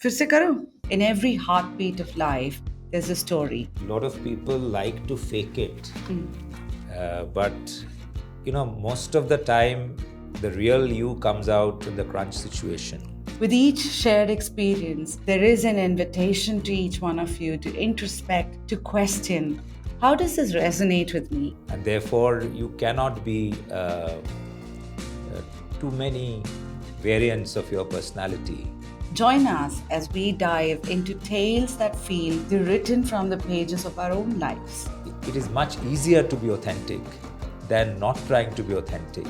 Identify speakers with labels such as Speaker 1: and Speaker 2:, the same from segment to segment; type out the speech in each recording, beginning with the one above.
Speaker 1: फिर से करो. In every heartbeat of life, there's a story.
Speaker 2: A lot of people like to fake it. But, most of the time, the real you comes out in the crunch situation.
Speaker 1: With each shared experience, there is an invitation to each one of you to introspect, to question, how does this resonate with me?
Speaker 2: And therefore, you cannot be too many variants of your personality.
Speaker 1: Join us as we dive into tales that feel written from the pages of our own lives.
Speaker 2: It is much easier to be authentic than not trying to be authentic.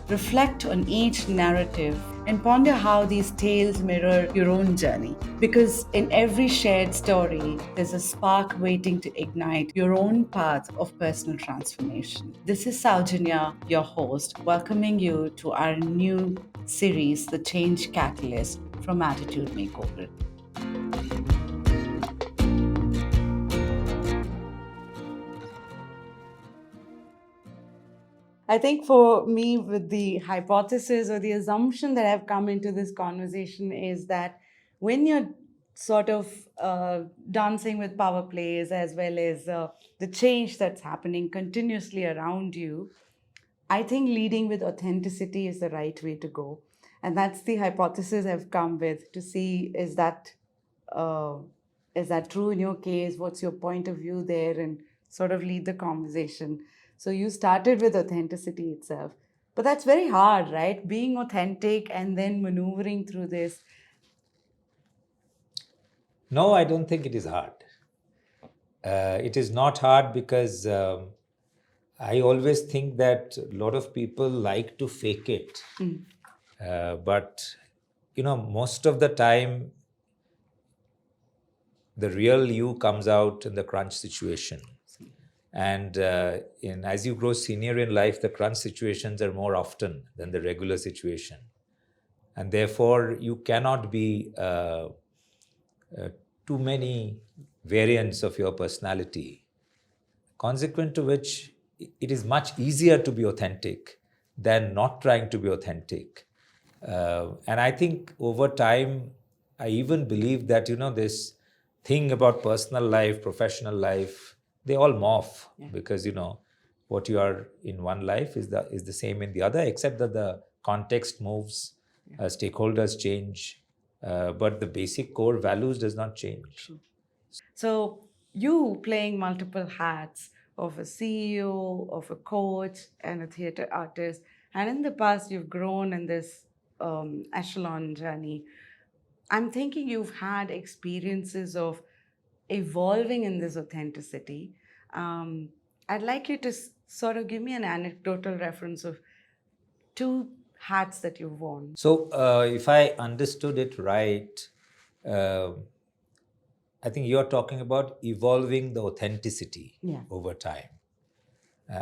Speaker 1: Reflect on each narrative and ponder how these tales mirror your own journey. Because in every shared story, there's a spark waiting to ignite your own path of personal transformation. This is Saujanya, your host, welcoming you to our new series, The Change Catalyst from Attitude Makeover. I think for me, with the hypothesis or the assumption that I've come into this conversation is that when you're sort of dancing with power plays as well as the change that's happening continuously around you, I think leading with authenticity is the right way to go. And that's the hypothesis I've come with to see uh, is that true in your case? What's your point of view there? And sort of lead the conversation. So you started with authenticity itself. But that's very hard, right? Being authentic and then maneuvering through this.
Speaker 2: No, I don't think it is hard. It is not hard because I always think that a lot of people like to fake it. But, most of the time, the real you comes out in the crunch situation. And as you grow senior in life, the crunch situations are more often than the regular situation. And therefore, you cannot be too many variants of your personality. Consequent to which, it is much easier to be authentic than not trying to be authentic. And I think over time, I even believe that, this thing about personal life, professional life, they all morph because, what you are in one life is the same in the other, except that the context moves, stakeholders change, but the basic core values does not change.
Speaker 1: So you playing multiple hats of a CEO, of a coach, and a theater artist, and in the past you've grown in this echelon journey. I'm thinking you've had experiences of evolving in this authenticity. I'd like you to sort of give me an anecdotal reference of two hats that you've worn.
Speaker 2: So, if I understood it right, uh, I think you're talking about evolving the authenticity over time.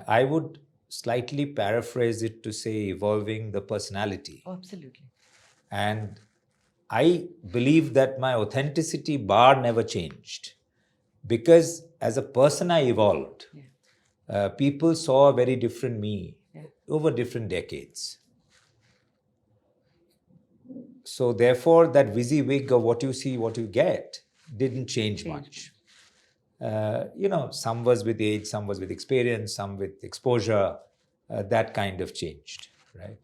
Speaker 2: I would slightly paraphrase it to say evolving the personality.
Speaker 1: Oh, absolutely.
Speaker 2: And I believe that my authenticity bar never changed because as a person I evolved. People saw a very different me over different decades. So therefore, that WYSIWYG of what you see, what you get, didn't change much. Some was with age, some was with experience, some with exposure. That kind of changed, right?